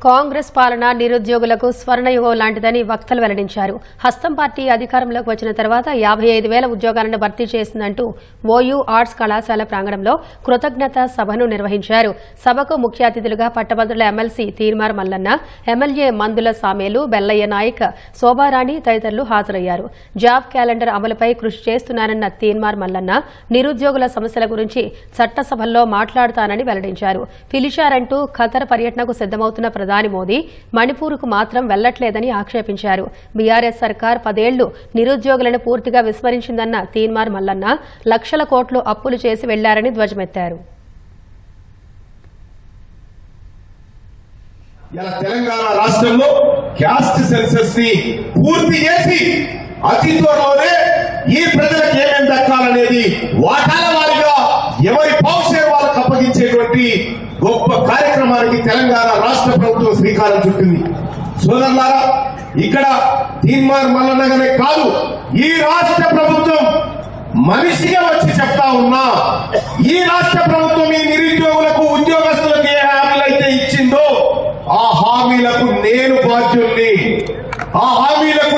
కాంగ్రెస్ పాలన నిరుద్యోగులకు స్వర్ణయుగం లాంటిదని వక్తలు వెల్లడించారు. హస్తం పార్టీ అధికారంలోకి వచ్చిన తర్వాత 55,000 ఉద్యోగాలను భర్తీ చేసిందంటూ ఓయూ ఆర్ట్స్ కళాశాల ప్రాంగణంలో కృతజ్ఞత సభను నిర్వహించారు. సభకు ముఖ్య అతిథులుగా పట్టభద్రుల ఎమ్మెల్సీ తీర్మార్ మల్లన్న, ఎమ్మెల్యే మందుల సామేలు, బెల్లయ్య నాయక్, శోభారాణి తదితరులు హాజరయ్యారు. జాబ్ క్యాలెండర్ అమలుపై కృషి చేస్తున్నారన్న తీర్మార్ మల్లన్న నిరుద్యోగుల సమస్యల గురించి చట్టసభల్లో మాట్లాడతానని వెల్లడించారు. పిలిచారంటూ ఖతర్ పర్యటనకు సిద్దమవుతున్న ప్రధాని మోదీ మణిపూర్కు మాత్రం వెళ్లట్లేదని ఆక్షేపించారు. బీఆర్ఎస్ సర్కార్ 10 ఏళ్లు నిరుద్యోగులను పూర్తిగా విస్మరించిందన్న తీన్మార్ మల్లన్న లక్షల కోట్లు అప్పులు చేసి వెళ్లారని ధ్వజమెత్తారు. తెలంగాణ రాష్ట్రంలో క్యాస్ట్ సెన్సస్ ని పూర్తి చేసి అతి త్వరలోనే ఈ ప్రజలకు ఏమేమి దక్కాలనేది వాటాల వారిగా ఎవరి భవిష్యత్ వాళ్ళకు అప్పగించేటువంటి గొప్ప కార్యక్రమానికి తెలంగాణ రాష్ట్ర ప్రభుత్వం శ్రీకారం చుట్టింది. సోదరులారా, ఇక్కడ తీన్మార్ మల్లన్నగానే కాదు, ఈ రాష్ట్ర ప్రభుత్వం మనిషిగా వచ్చి చెప్తా ఉన్నా, ఈ రాష్ట్ర ప్రభుత్వం ఈ నిరుద్యోగులకు ఉద్యోగస్తులకు ఏ హామీలు అయితే ఇచ్చిందో ఆ హామీలకు నేను బాధ్యుల్ని, ఆ హామీలకు